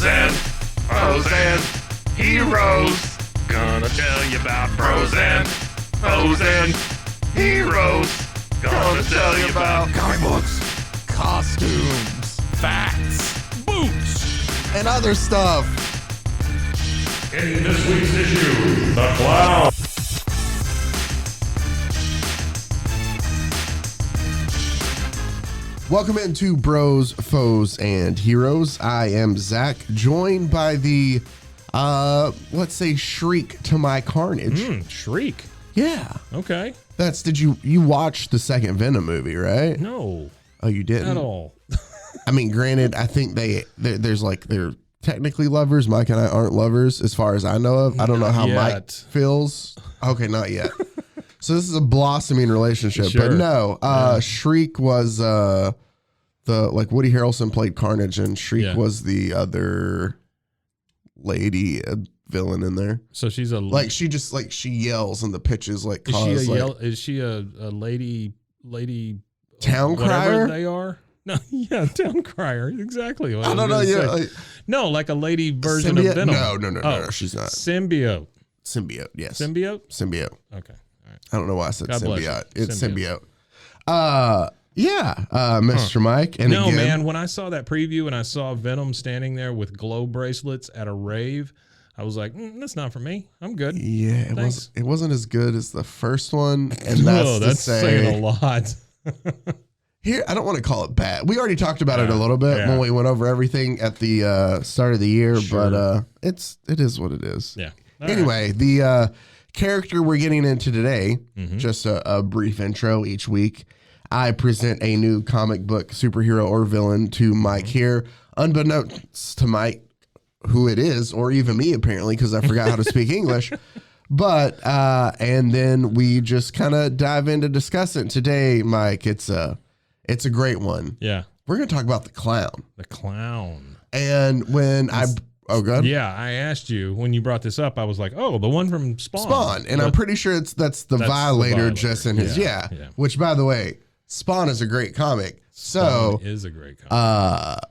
Bros and heroes. Gonna tell you about bros and heroes. Gonna tell you about comic books, costumes, facts, boots, and other stuff. In this week's issue, The Clown. Welcome into Bros, Foes, and Heroes. I am Zach, joined by the, let's say, Shriek to my Carnage. Shriek. Yeah. Okay. Did you watch the second Venom movie, right? No. Oh, you didn't? At all. I mean, granted, I think they're technically lovers. Mike and I aren't lovers as far as I know of. I don't know how Mike feels. Okay, not yet. So this is a blossoming relationship. Sure. But no, Shriek was the Woody Harrelson played Carnage, and Shriek was the other lady villain in there. So she's a she yells and the pitches cause is she a lady town crier? They are. No, yeah, town crier. Exactly. I don't know. Yeah, no, like a lady version of Venom. No, she's not. Symbiote. Symbiote, yes. Symbiote. Okay. All right. I don't know why I said God symbiote. It's symbiote. Mr. Mike. And no, again, man, when I saw that preview and I saw Venom standing there with glow bracelets at a rave, I was like, that's not for me. I'm good. Yeah, it wasn't as good as the first one. And that's saying a lot. Here, I don't want to call it bad. We already talked about it a little bit when we went over everything at the start of the year, but it is what it is. Yeah. Anyway, the character we're getting into today, just a brief intro each week. I present a new comic book superhero or villain to Mike here, unbeknownst to Mike who it is, or even me apparently, because I forgot how to speak English. But and then we just kind of dive in to discuss it. Today, Mike, it's a great one. Yeah. We're going to talk about the clown. The clown. And when good. Yeah, I asked you when you brought this up, I was like, oh, the one from Spawn. And I'm pretty sure that's the Violator just in his, which by the way, Spawn is a great comic. Spawn is a great comic.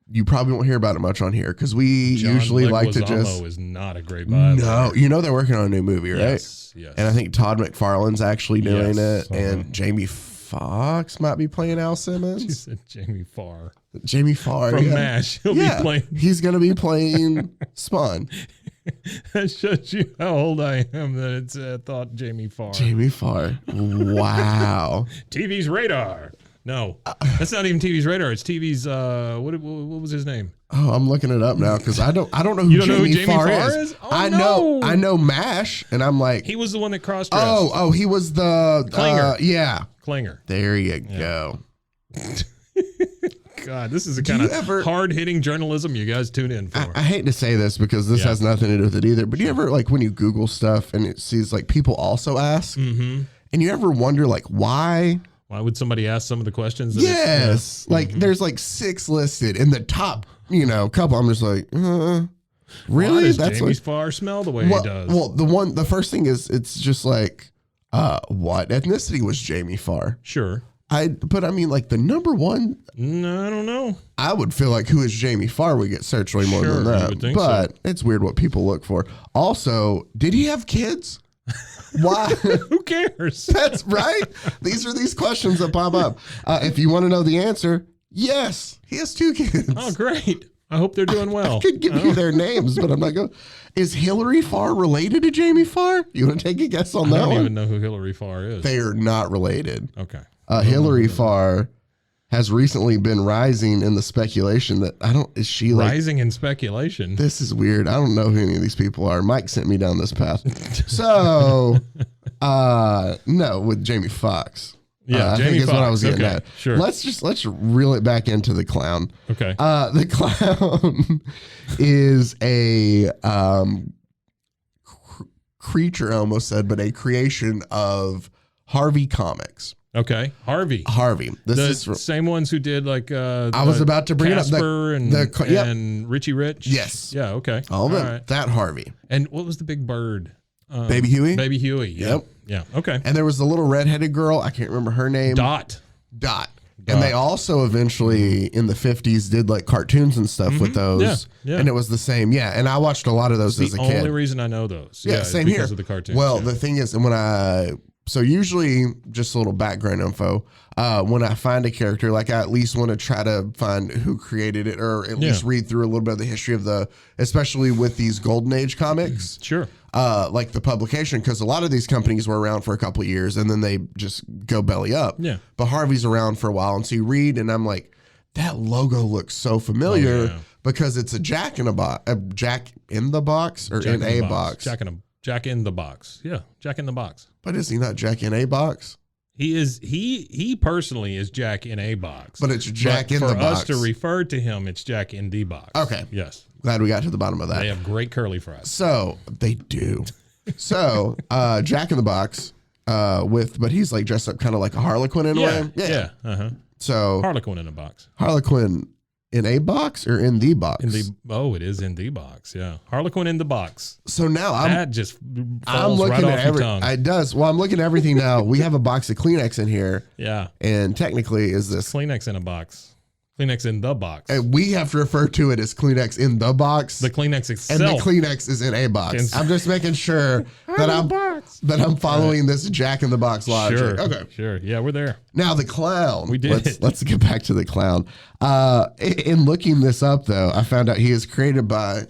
You probably won't hear about it much on here because we usually like to just. is not a great Violator. No, they're working on a new movie, right? Yes. And I think Todd McFarlane's actually doing it, Uh-huh. and Jamie Foxx might be playing Al Simmons. She said Jamie Farr. Jamie Farr From MASH. He'll be playing. He's going to be playing Spawn. That shows you how old I am that it's thought Jamie Farr. Jamie Farr. Wow. TV's Radar. No, that's not even TV's Radar. It's TV's, what was his name? Oh, I'm looking it up now because I don't know who you don't know who Jamie Farr is. Oh, I know MASH, and I'm like, he was the one that cross-dressed. Oh, he was the Klinger. Klinger. There you go. God, this is the kind of hard-hitting journalism you guys tune in for. I hate to say this because this has nothing to do with it either, but do you ever, when you Google stuff and it sees, people also ask, and you ever wonder, why? Why would somebody ask some of the questions? Yes. There's 6 listed in the top, couple. I'm just like, really? Why does Jamie Farr smell the way he does? Well, the first thing is, it's just what ethnicity was Jamie Farr? Sure. But I mean, the number one. No, I don't know. I would feel like who is Jamie Farr would get searched way more than that. You would think but it's weird what people look for. Also, did he have kids? Why? Who cares? That's right. These questions that pop up. If you want to know the answer, yes, he has 2 kids. Oh, great. I hope they're doing well. I could give you their names, but I'm not going. Is Hillary Farr related to Jamie Farr? You want to take a guess on that one? I don't even know who Hillary Farr is. They are not related. Okay. Hillary Farr has recently been rising in the speculation that is she rising in speculation? This is weird. I don't know who any of these people are. Mike sent me down this path. So, no, with Jamie Foxx. Yeah, I think is what I was getting at. Sure. Let's reel it back into the clown. Okay. The clown is a creature, I almost said, but a creation of Harvey Comics. Okay, Harvey. This is the same ones who did I was about to bring Casper it up and Richie Rich. Yes. Yeah. Okay. All of them. Right. That Harvey. And what was the big bird? Baby Huey. Baby Huey. Yeah. Yep. Yeah. Okay. And there was the little redheaded girl. I can't remember her name. Dot. And they also eventually in the 50s did like cartoons and stuff with those. Yeah. And it was the same. Yeah. And I watched a lot of those as a the kid. only reason I know those. Yeah, is same because here. of the cartoons. Well, the thing is, so usually just a little background info. When I find a character, like I at least want to try to find who created it, or at least read through a little bit of the history of especially with these Golden Age comics. Sure. Like the publication, because a lot of these companies were around for a couple of years and then they just go belly up. Yeah. But Harvey's around for a while, and so you read, and I'm like, that logo looks so familiar because it's a Jack in a box, a Jack in the box, or Jack in a box. Jack in the box. Yeah, Jack in the box. But is he not Jack in a box? He is. He personally is Jack in a box. But it's Jack in the box. For us to refer to him, it's Jack in the box. Okay. Yes. Glad we got to the bottom of that. They have great curly fries. So they do. So Jack in the Box but he's like dressed up kind of like a Harlequin in a way. Yeah. Uh-huh. So Harlequin in a box. Harlequin in a box or in the box? It is in the box. Yeah. Harlequin in the box. So now that just I'm falls looking right at off your tongue. It does. Well, I'm looking at everything now. We have a box of Kleenex in here. Yeah. And technically is this Kleenex in a box. Kleenex in the box. And we have to refer to it as Kleenex in the box. The Kleenex itself. And the Kleenex is in a box. I'm just making sure that I'm following this Jack in the Box logic. Sure. Okay. Sure. Yeah, we're there. Now the clown. We did. Let's get back to the clown. In looking this up, though, I found out he is created by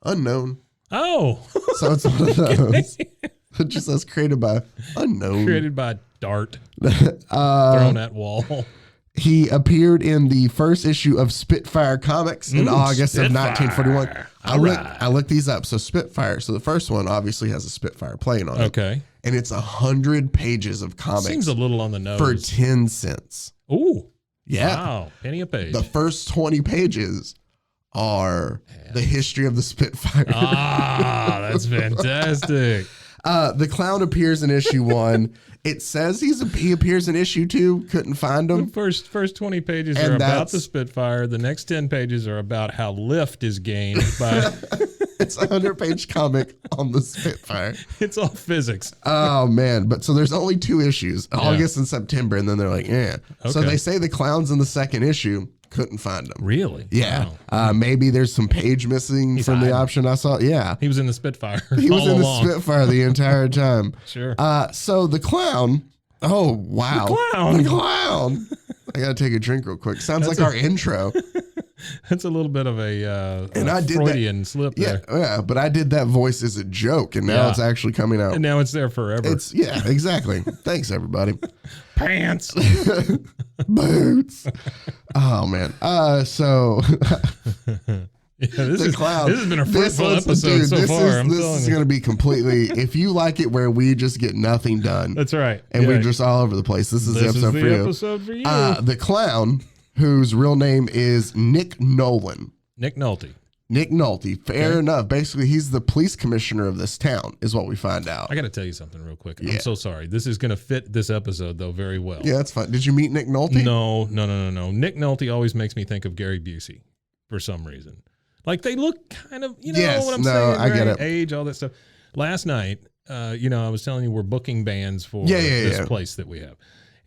unknown. Oh. So it's one of those. It just says created by unknown. Created by Dart. Thrown at wall. He appeared in the first issue of Spitfire Comics in August of 1941. I looked these up. So Spitfire. So the first one obviously has a Spitfire plane on it. Okay. And it's 100 pages of comics. Seems a little on the nose. For 10 cents. Ooh. Yeah. Wow. Penny a page. The first 20 pages are the history of the Spitfire. That's fantastic. The clown appears in issue 1. It says he appears in issue 2. Couldn't find him. The first 20 pages are about the Spitfire. The next 10 pages are about how lift is gained by. It's a 100-page comic on the Spitfire. It's all physics. Oh man! But so there's only 2 issues, August and September, and then they're like, yeah. Okay. So they say the clown's in the second issue. Couldn't find him. Really? Yeah. Wow. Maybe there's some page missing from the option I saw. Yeah. He was in the Spitfire. He was in the Spitfire the entire time. Sure. So the clown. Oh wow. The clown. I gotta take a drink real quick. Sounds like our intro. That's a little bit of a I did Freudian slip there. Yeah, but I did that voice as a joke, and now it's actually coming out. And now it's there forever. Exactly. Thanks, everybody. Pants. Boots. Oh man. So this clown. This has been a fruitful episode so far. This is going to be completely. If you like it, where we just get nothing done. That's right. And we're just all over the place. This is the episode for you. The clown, whose real name is Nick Nolan. Nick Nolte. Nick Nolte. Fair enough. Basically, he's the police commissioner of this town, is what we find out. I got to tell you something real quick. I'm so sorry. This is going to fit this episode, though, very well. Yeah, that's fine. Did you meet Nick Nolte? No. Nick Nolte always makes me think of Gary Busey for some reason. Like, they look kind of, what I'm saying? I get it. Age, all that stuff. Last night, I was telling you we're booking bands for this place that we have.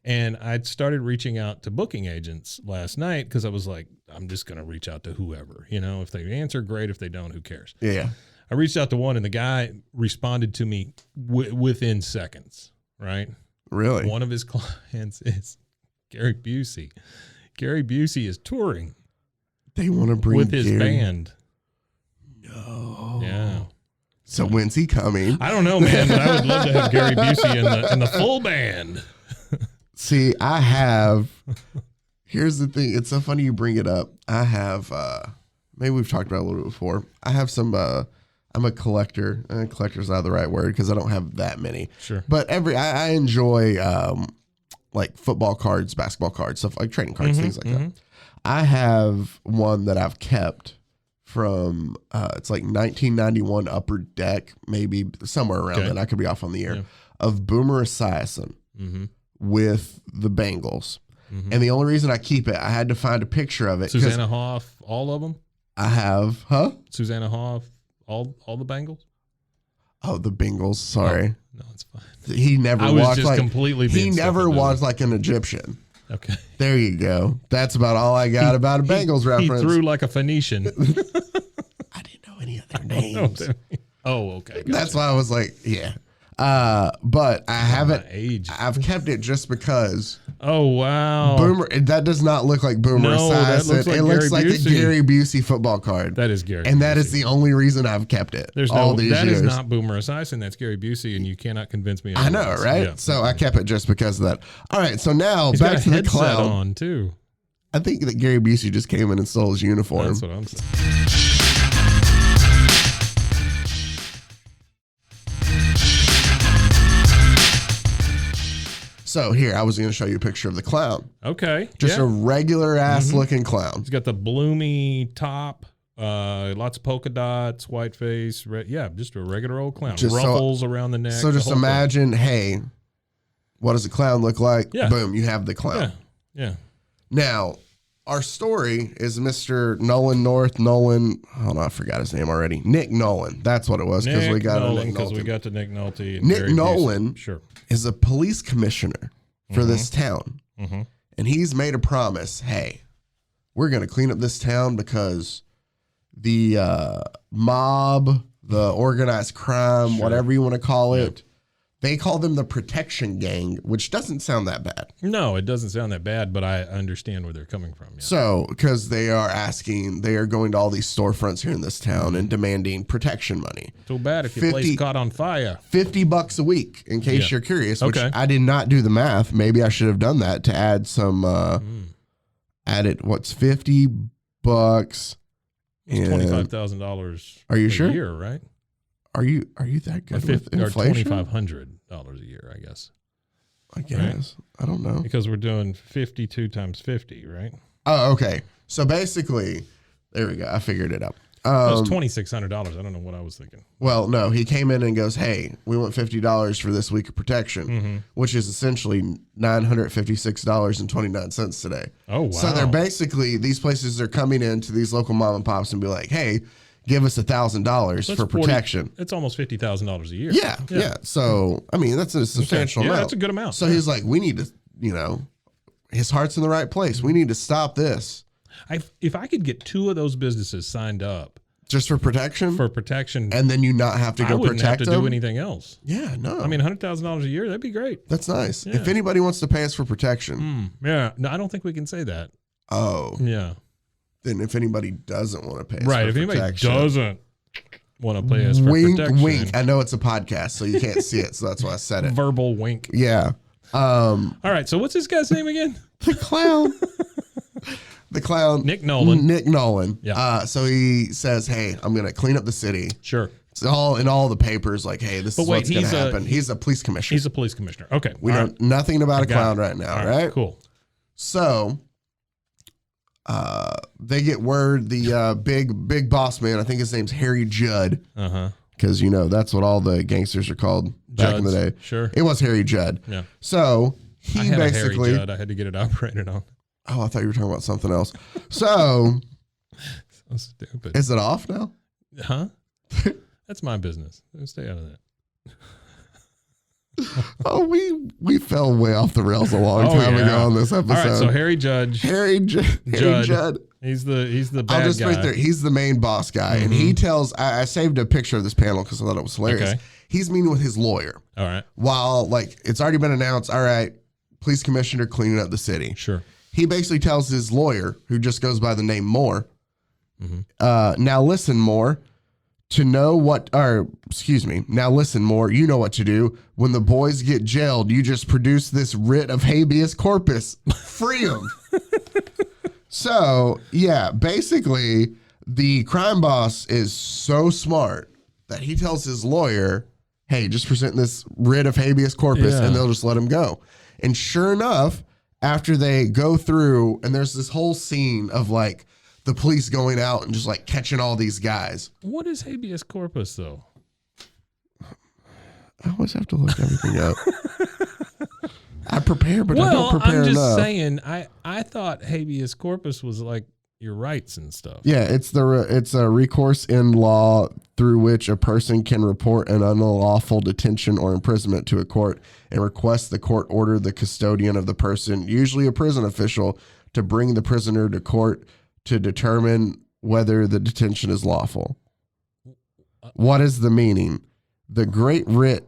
And I'd started reaching out to booking agents last night because I was like, I'm just going to reach out to whoever. If they answer, great. If they don't, who cares? Yeah. I reached out to one, and the guy responded to me within seconds, right? Really? One of his clients is Gary Busey. Gary Busey is touring. They want to bring with his band. No. Yeah. So when's he coming? I don't know, man, but I would love to have Gary Busey in the full band. See, I have. Here's the thing. It's so funny you bring it up. I have. Maybe we've talked about it a little bit before. I have some. I'm a collector. Collector's not the right word because I don't have that many. Sure. But I enjoy like football cards, basketball cards, stuff like trading cards, things like that. I have one that I've kept from it's like 1991 Upper Deck, maybe somewhere around that. I could be off on the year of Boomer Esiason with the Bengals. And the only reason I keep it, I had to find a picture of it. Susanna Hoff, all of them? I have, Susanna Hoff, all the Bengals? Oh, the Bengals. Sorry. No, it's fine. He never I was walked just like completely. He never was like an Egyptian. Okay. There you go. That's about all I got about a Bengals reference. He threw like a Phoenician. I didn't know any of their names. Oh, okay. Gotcha. That's why I was like, yeah. But I haven't. Age. I've kept it just because. Oh wow. Boomer. That does not look like Boomer Esiason. It looks like the Gary Busey football card. That is Gary. And Busey. that is the only reason I've kept it. There's all no. these That years. is not Boomer Esiason. That's Gary Busey, and you cannot convince me. I know, right? Yeah. So I kept it just because of that. All right. So now He's back got a to the headset clown. on too. I think that Gary Busey just came in and stole his uniform. That's what I'm saying. So here, I was going to show you a picture of the clown. Okay. Just a regular ass looking clown. He's got the bloomy top, lots of polka dots, white face. Yeah, just a regular old clown. Just Ruffles around the neck. So just imagine, hey, what does a clown look like? Yeah. Boom, you have the clown. Yeah. Now, our story is Mr. Nolan North. Hold on, I forgot his name already. Nick Nolan. That's what it was because we got Nolan, Nick Nolan. we got to Nick Nolte. And Nick Gary Nolan Busey. Sure. is a police commissioner for this town. And he's made a promise, hey, we're going to clean up this town because the mob, the organized crime, whatever you want to call it, they call them the protection gang, which doesn't sound that bad. No, it doesn't sound that bad, but I understand where they're coming from. Yeah. So, because they are going to all these storefronts here in this town and demanding protection money. Too bad if your place caught on fire. $50 a week, in case you're curious, which Okay. I did not do the math. Maybe I should have done that to add some, added, what's $50? It's $25,000 Are you a sure? year, right? Are you that good with Or inflation? $2,500 a year, I guess. I guess. I don't know. Because we're doing 52 times 50, right? Oh, okay. So basically, there we go. I figured it out. It was $2,600. I don't know what I was thinking. Well, no, he came in and goes, hey, we want $50 for this week of protection, which is essentially $956.29 today. Oh, wow. So they're basically, these places are coming into these local mom and pops and be like, hey, give us $1,000 for protection. It's almost $50,000 a year. Yeah. So, I mean, that's a substantial amount. Yeah, that's a good amount. So he's like, we need to, his heart's in the right place. We need to stop this. If I could get 2 of those businesses signed up just for protection, and then you not have to go I wouldn't protect have to them. do anything else. Yeah, no. I mean, $100,000 a year, that'd be great. That's nice. Yeah. If anybody wants to pay us for protection, Yeah, no, I don't think we can say that. oh, Yeah, then if anybody doesn't want to pay us right. for If anybody protection, doesn't want to pay us for wink, protection, wink. I know it's a podcast, so you can't see it, so that's why I said it. verbal wink. Yeah. All right. So what's this guy's name again? The clown. The clown. Nick Nolan. Nick Nolan. Yeah. So he says, hey, I'm going to clean up the city. Sure. It's all in all the papers, like, hey, this is what's going to happen. He's a police commissioner. He's a police commissioner. Okay. We know nothing about a clown right now, All right? Cool. So they get word, the big boss man, I think his name's Harry Judd. Because, that's what all the gangsters are called back in the day. Sure. It was Harry Judd. Yeah. So he I had basically. a Harry Judd. I had to get it operated on. Oh, I thought you were talking about something else. So. So stupid. Is it off now? Huh? That's my business. Stay out of that. Oh, we fell way off the rails a long time ago on this episode. All right, so Harry Judd. Harry Judd. He's the bad I'll just guy. right there. He's the main boss guy, and he tells. I saved a picture of this panel because I thought it was hilarious. Okay. He's meeting with his lawyer. All right. While it's already been announced. All right, police commissioner cleaning up the city. Sure. He basically tells his lawyer, who just goes by the name Moore. Now listen, Moore. Now listen, Moore, you know what to do. When the boys get jailed, you just produce this writ of habeas corpus. Free them. So, yeah, basically, the crime boss is so smart that he tells his lawyer, hey, just present this writ of habeas corpus, and they'll just let him go. And sure enough, after they go through, and there's this whole scene of the police going out and just catching all these guys. What is habeas corpus, though? I always have to look everything up. I prepare, but I don't prepare I'm just enough. saying, I thought habeas corpus was your rights and stuff. Yeah, it's a recourse in law through which a person can report an unlawful detention or imprisonment to a court and request the court order the custodian of the person, usually a prison official, to bring the prisoner to court to determine whether the detention is lawful. What is the meaning? The great writ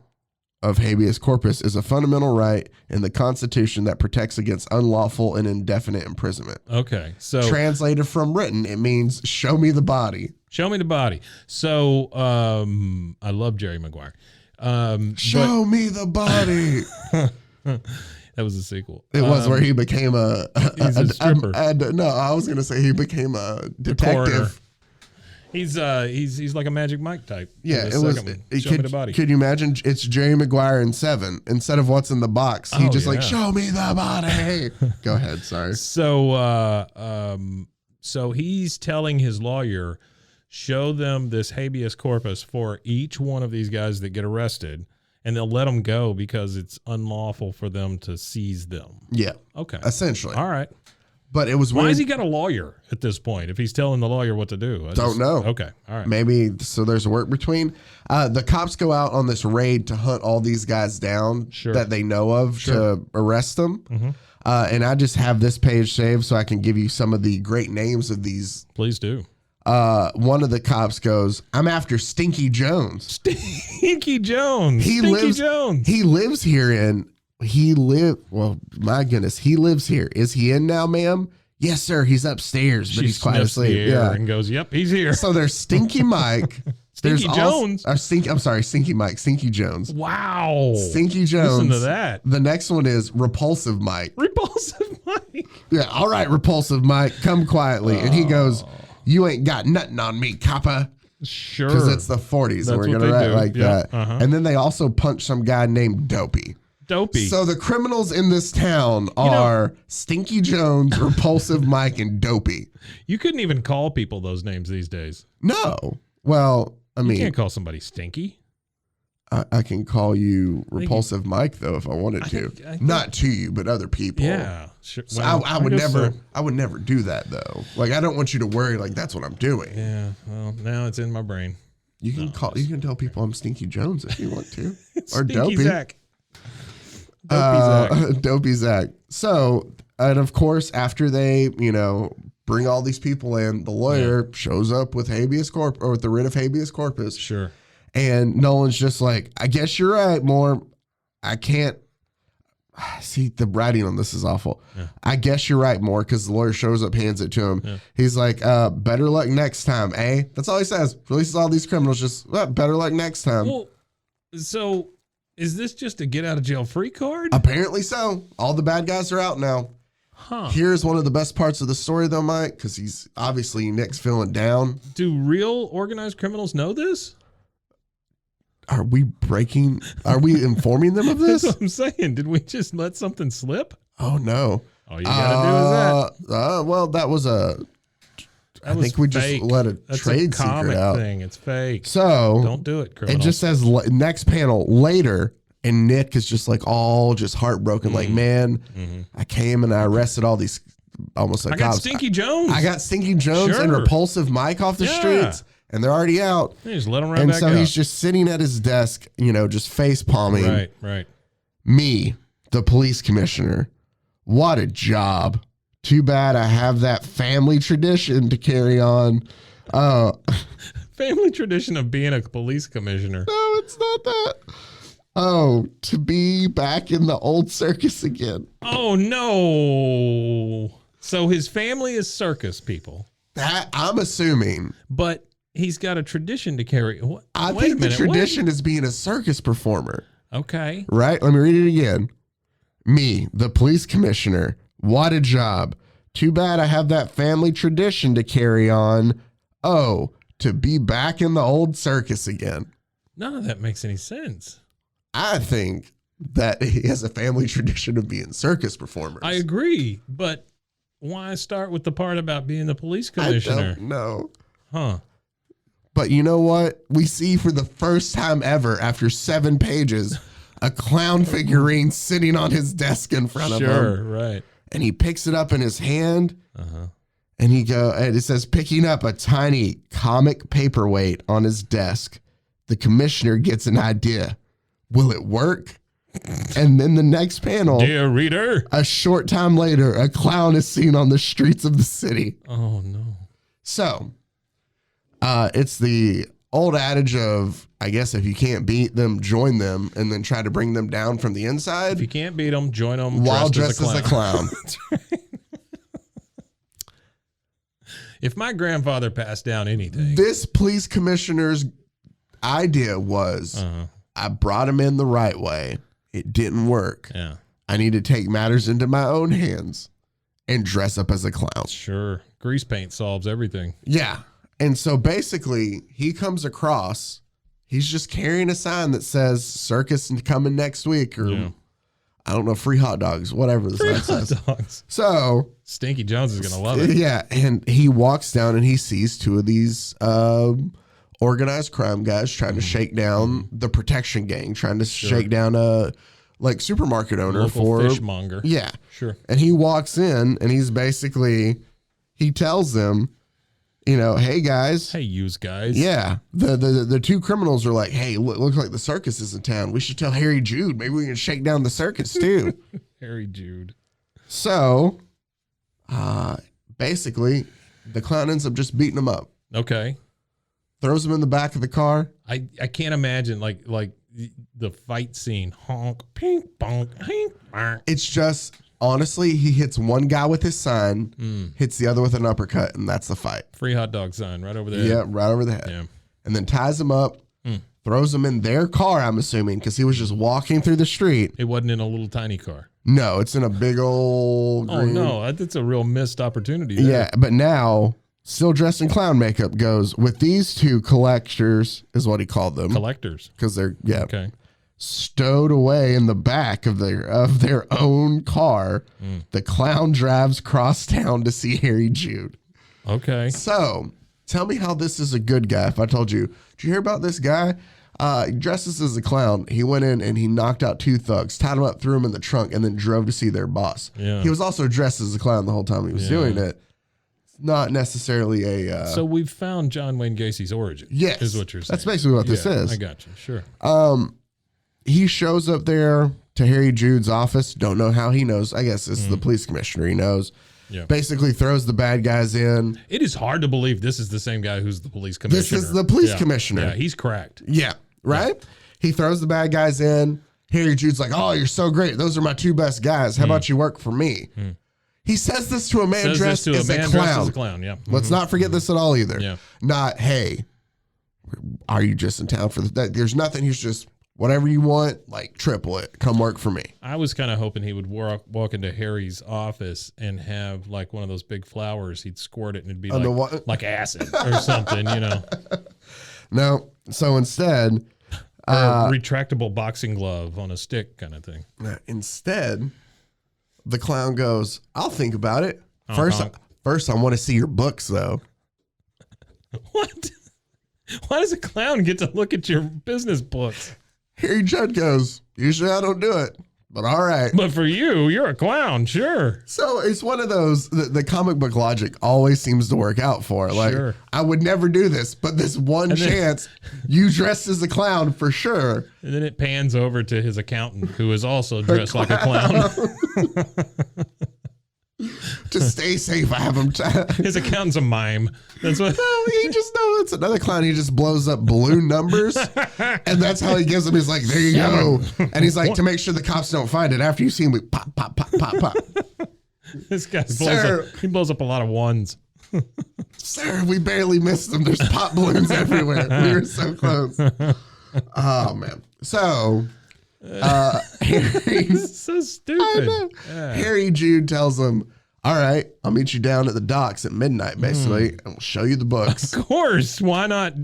of habeas corpus is a fundamental right in the Constitution that protects against unlawful and indefinite imprisonment. Okay, so translated from written, it means show me the body. Show me the body. So I love Jerry Maguire. Show me the body. That was a sequel. It was where he became he's a stripper. No, I was going to say he became a detective. He's like a Magic Mike type. Yeah, it was. Show me the body. Could you imagine? It's Jerry Maguire in Seven. Instead of what's in the box, he like, show me the body. Go ahead. Sorry. So he's telling his lawyer, show them this habeas corpus for each one of these guys that get arrested, and they'll let them go because it's unlawful for them to seize them. Yeah. Okay. Essentially. All right. But it was Why weird. has he got a lawyer at this point if he's telling the lawyer what to do? Don't know. Okay. All right. Maybe so there's work between. The cops go out on this raid to hunt all these guys down that they know of to arrest them. Mm-hmm. And I just have this page saved so I can give you some of the great names of these. Please do. One of the cops goes, I'm after Stinky Jones. Stinky Jones. He lives here well, my goodness, he lives here. Is he in now, ma'am? Yes, sir. He's upstairs, but he's quite asleep. Yeah. And goes, yep, he's here. So there's Stinky Mike. Stinky Jones. Stinky Mike, Stinky Jones. Wow. Stinky Jones. Listen to that. The next one is Repulsive Mike. Repulsive Mike. Yeah, all right, Repulsive Mike, come quietly. And he goes, you ain't got nothing on me, copper. Sure. Because it's the 40s, and we're going to write like that. Uh-huh. And then they also punch some guy named Dopey. So the criminals in this town are Stinky Jones, Repulsive Mike, and Dopey. You couldn't even call people those names these days. No. Well, I mean, you can't call somebody Stinky. I can call you Repulsive Mike though if I wanted to. Not to you, but other people. Yeah, sure. So I would never. I would never do that though. Like I don't want you to worry. Like that's what I'm doing. Yeah. Well, now it's in my brain. You can You can tell people I'm Stinky Jones if you want to, or Stinky Dopey. Zach. Dopey Zach. Dopey Zach. So, and of course, after they, bring all these people in, the lawyer shows up with habeas corpus or with the writ of habeas corpus. Sure. And Nolan's just like, I guess you're right, Moore. I can't see the writing on this is awful. Yeah. I guess you're right, Moore, because the lawyer shows up, hands it to him. Yeah. He's like, better luck next time, eh? That's all he says. Releases all these criminals, just better luck next time. Well, so is this just a get out of jail free card? Apparently so. All the bad guys are out now. Huh. Here's one of the best parts of the story, though, Mike, because he's obviously Nick's feeling down. Do real organized criminals know this? Are we informing them of this? That's what I'm saying. Did we just let something slip? Oh, no. All you got to do is that. Well, that was a... I think we just let a trade secret out. Thing. It's fake. So... Don't do it, criminals. It just says, next panel, later... And Nick is just like all just heartbroken. Like, man, I came and I arrested all these almost like I got cops. Stinky Jones. I got Stinky Jones and Repulsive Mike off the streets, and they're already out. You just let them right and back so up. He's just sitting at his desk, just face palming. Right. Me, the police commissioner. What a job. Too bad I have that family tradition to carry on. Family tradition of being a police commissioner. No, it's not that. Oh, to be back in the old circus again. Oh, no. So his family is circus people. That I'm assuming. But he's got a tradition to carry. I think the tradition is being a circus performer. Okay. Right? Let me read it again. Me, the police commissioner. What a job. Too bad I have that family tradition to carry on. Oh, to be back in the old circus again. None of that makes any sense. I think that he has a family tradition of being circus performers. I agree, but why start with the part about being the police commissioner? I don't know. Huh. But you know what? We see for the first time ever, after 7 pages, a clown figurine sitting on his desk in front of him. Sure, right. And he picks it up in his hand, And and it says, picking up a tiny comic paperweight on his desk, the commissioner gets an idea. Will it work? And then the next panel, dear reader, a short time later, a clown is seen on the streets of the city. Oh, no. So, it's the old adage of, I guess, if you can't beat them, join them, and then try to bring them down from the inside. If you can't beat them, join them while dressed as a clown. That's right. If my grandfather passed down anything. This police commissioner's idea was, I brought him in the right way. It didn't work. Yeah. I need to take matters into my own hands and dress up as a clown. Sure. Grease paint solves everything. Yeah. And so basically, he comes across, he's just carrying a sign that says circus coming next week, or I don't know, free hot dogs, whatever the sign says. Dogs. So Stinky Jones is going to love it. Yeah. And he walks down and he sees two of these organized crime guys trying to shake down the protection gang, trying to shake down a supermarket owner local fishmonger. Yeah. Sure. And he walks in and he tells them, hey guys. Hey, yous guys. Yeah. The two criminals are like, hey, looks like the circus is in town. We should tell Harry Jude. Maybe we can shake down the circus too. Harry Jude. So, basically, the clown ends up just beating him up. Okay. Throws him in the back of the car. I can't imagine like the fight scene. Honk, pink, bonk, hink, bonk. It's just, honestly, he hits one guy with his sign, hits the other with an uppercut, and that's the fight. Free hot dog sign right over there. Yeah, right over the head. Yeah. And then ties him up, throws him in their car, I'm assuming, because he was just walking through the street. It wasn't in a little tiny car. No, it's in a big old green. Oh, no. That's a real missed opportunity there. Yeah, but now, still dressed in clown makeup, goes with these two collectors, is what he called them. Collectors. Because they're, Okay. stowed away in the back of their own car. The clown drives cross town to see Harry Jude. Okay. So, tell me how this is a good guy. If I told you, did you hear about this guy? He dresses as a clown. He went in and he knocked out two thugs, tied them up, threw them in the trunk, and then drove to see their boss. Yeah. He was also dressed as a clown the whole time he was doing it. It's not necessarily a... So we've found John Wayne Gacy's origin. Yes. Is what you're saying. That's basically what this is. I got you. Sure. He shows up there to Harry Jude's office. Don't know how he knows. I guess it's the police commissioner. He knows. Yeah. Basically throws the bad guys in. It is hard to believe this is the same guy who's the police commissioner. This is the police commissioner. Yeah, he's cracked. Yeah, right? Yeah. He throws the bad guys in. Harry Jude's like, oh, you're so great. Those are my two best guys. How about you work for me? He says this to a man dressed as a clown. Yeah. Let's not forget this at all either. Yeah. Not, hey, are you just in town for that? There's nothing. He's just, whatever you want, triple it. Come work for me. I was kind of hoping he would walk into Harry's office and have one of those big flowers. He'd squirt it and it'd be like acid or something, No. So instead, or a retractable boxing glove on a stick kind of thing. Instead, the clown goes, I'll think about it. Honk. First, I want to see your books, though. What? Why does a clown get to look at your business books? Harry Judd goes, usually I don't do it, but all right. But for you, you're a clown, sure. So it's one of those, the comic book logic always seems to work out for. Sure. I would never do this, but this one chance, you dressed as a clown for sure. And then it pans over to his accountant, who is also dressed like a clown. To stay safe, I have him. His accountant's a mime. That's what. No, he just knows it's another clown. He just blows up balloon numbers, and that's how he gives them. He's like, "There you go," and he's like, "To make sure the cops don't find it, after you see him, we pop, pop, pop, pop, pop." This guy blows up a lot of ones. Sir, we barely missed them. There's pop balloons everywhere. We were so close. Oh man. So. He's so stupid. Yeah. Harry Jude tells him, all right, I'll meet you down at the docks at midnight, basically, and we'll show you the books. Of course. Why not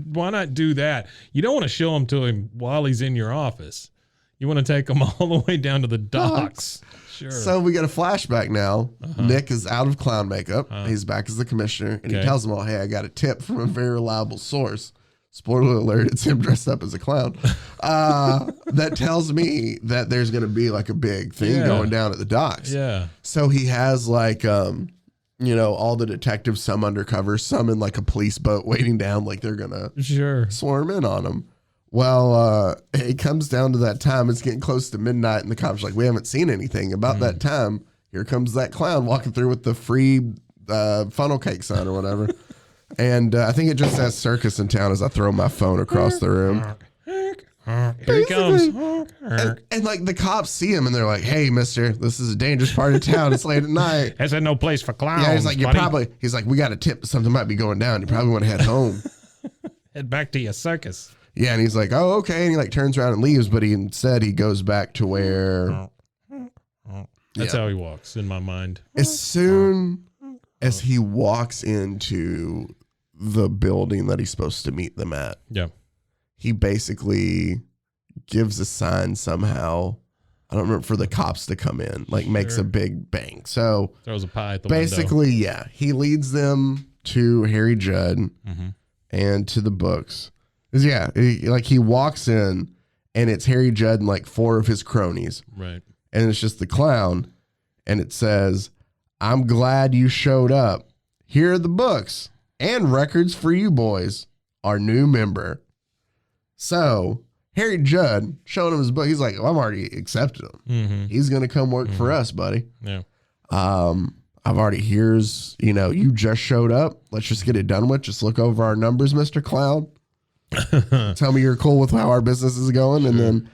do that? You don't want to show them to him while he's in your office. You want to take him all the way down to the docks. Sure. So we get a flashback now. Nick is out of clown makeup. He's back as the commissioner, and he tells them all, hey, I got a tip from a very reliable source. Spoiler alert, it's him dressed up as a clown. That tells me that there's going to be a big thing going down at the docks. Yeah. So he has all the detectives, some undercover, some in like a police boat waiting down, like they're gonna swarm in on them. Well, it comes down to that time. It's getting close to midnight, and the cops are like, we haven't seen anything. About that time, here comes that clown walking through with the free funnel cake sign or whatever. And I think it just says circus in town as I throw my phone across the room. Here he comes. And like the cops see him and they're like, hey, mister, this is a dangerous part of town. It's late at night. That's no place for clowns. Yeah, he's like, he's like, we got a tip. Something might be going down. You probably want to head home. Head back to your circus. Yeah, and he's like, oh, okay. And he like turns around and leaves, but instead he goes back to where. That's how he walks in my mind. As soon as he walks into the building that he's supposed to meet them at. Yeah. He basically gives a sign somehow. I don't remember, for the cops to come in, like makes a big bang. So throws a pie at the basically, window. yeah, he leads them to Harry Judd and to the books. Yeah, he walks in and it's Harry Judd and like 4 of his cronies. Right. And it's just the clown. And it says, I'm glad you showed up. Here are the books and records for you boys, our new member. So Harry Judd showing him his book. He's like, well, I've already accepted him. He's going to come work for us, buddy. Yeah. I've already, you just showed up. Let's just get it done with. Just look over our numbers, Mr. Clown. Tell me you're cool with how our business is going. And then,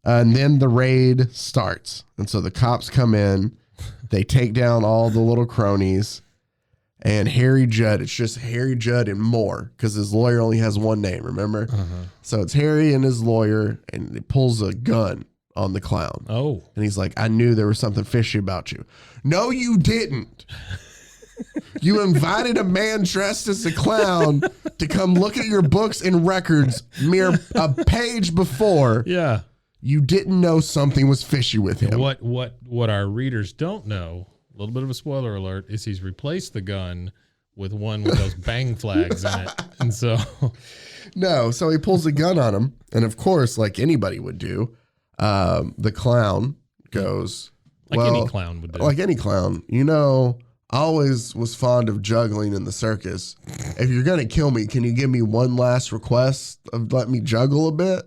and then the raid starts. And so the cops come in, they take down all the little cronies, and Harry Judd, it's just Harry Judd and more, because his lawyer only has one name, remember? So it's Harry and his lawyer, and he pulls a gun on the clown. Oh. And he's like, I knew there was something fishy about you. No, you didn't. You invited a man dressed as a clown to come look at your books and records a page before. Yeah. You didn't know something was fishy with him. What our readers don't know, a little bit of a spoiler alert, is he's replaced the gun with one with those bang flags in it. And so no, so he pulls a gun on him, and of course, like anybody would do, the clown goes, any clown would do. Like any clown, I always was fond of juggling in the circus. If you're going to kill me, can you give me one last request of let me juggle a bit?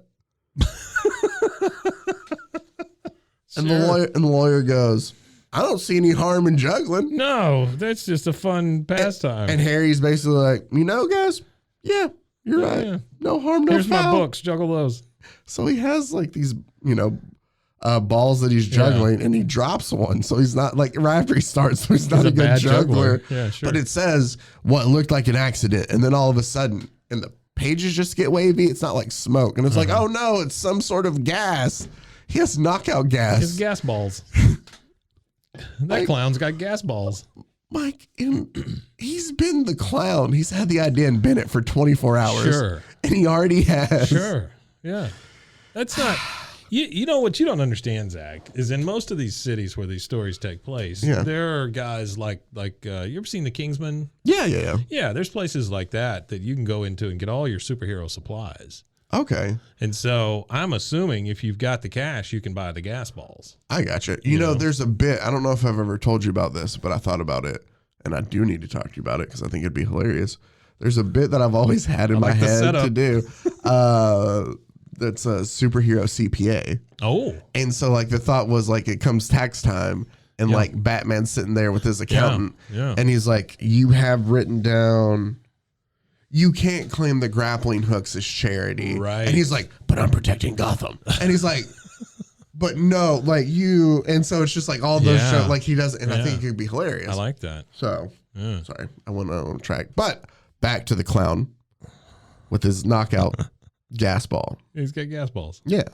And the lawyer goes, I don't see any harm in juggling. No, that's just a fun pastime. And Harry's basically like, guys, yeah, you're right. Yeah. No harm, no foul. Here's my books, juggle those. So he has like these, balls that he's juggling, and he drops one. So he's not like right after he starts, so he's not a good juggler. Yeah, sure. But it says what looked like an accident, and then all of a sudden, and the pages just get wavy. It's not like smoke, and it's like, oh no, it's some sort of gas. He has knockout gas. His gas balls. That clown's got gas balls. Mike, he's been the clown. He's had the idea and been it for 24 hours. Sure. And he already has. Sure. Yeah. That's not... You know what you don't understand, Zach, is in most of these cities where these stories take place, there are guys like you ever seen The Kingsman? Yeah. Yeah, there's places like that you can go into and get all your superhero supplies. Okay. And so I'm assuming if you've got the cash, you can buy the gas balls. I got you. You know, there's a bit, I don't know if I've ever told you about this, but I thought about it, and I do need to talk to you about it because I think it'd be hilarious. There's a bit that I've always had in my head to do. That's a superhero CPA. Oh. And so like the thought was like it comes tax time and like Batman's sitting there with his accountant and he's like, you have written down, you can't claim the grappling hooks as charity. Right. And he's like, but I'm protecting Gotham. And he's like, but no, like you. And so it's just like all those shows, like he does. And I think it could be hilarious. I like that. So sorry, I went on track, but back to the clown with his knockout gas ball. He's got gas balls. Yeah.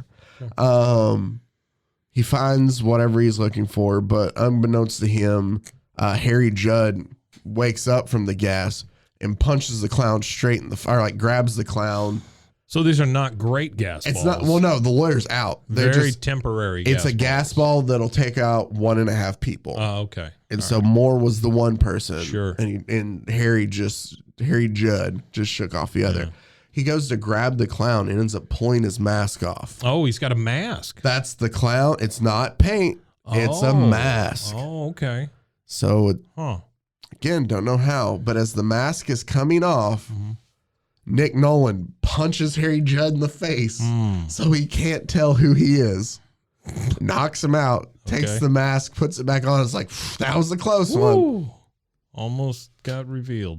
He finds whatever he's looking for, but unbeknownst to him, Harry Judd wakes up from the gas and punches the clown straight in the fire, like grabs the clown. So these are not great gas balls. It's not, well, no, the lawyer's out. They're very just temporary It's a gas ball that'll take out 1.5 people. Oh, okay. And so Moore was the one person. Sure. And Harry Judd just shook off the other. He goes to grab the clown and ends up pulling his mask off. Oh, he's got a mask. That's the clown. It's not paint. It's a mask. Oh, okay. So Again, don't know how, but as the mask is coming off, Nick Nolan punches Harry Judd in the face so he can't tell who he is. Knocks him out, takes the mask, puts it back on. It's like, that was a close one. Almost got revealed.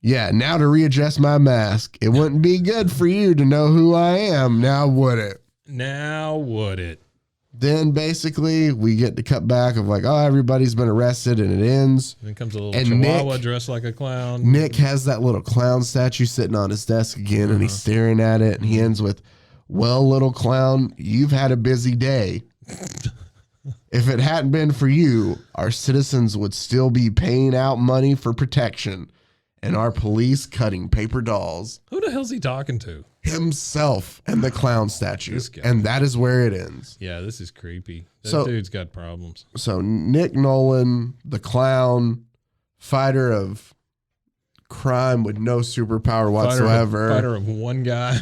Yeah, now to readjust my mask. It wouldn't be good for you to know who I am, now would it? Then basically we get to cut back of like, oh, everybody's been arrested, and it ends. Then comes a little chihuahua dressed like a clown. Nick has that little clown statue sitting on his desk again, and he's staring at it, and he ends with, well, little clown, you've had a busy day. If it hadn't been for you, our citizens would still be paying out money for protection and our police cutting paper dolls. Who the hell's he talking to? Himself and the clown statue. And that is where it ends. Yeah, this is creepy. That dude's got problems. So Nick Nolan, the clown, fighter of crime with no superpower whatsoever. Fighter of one guy.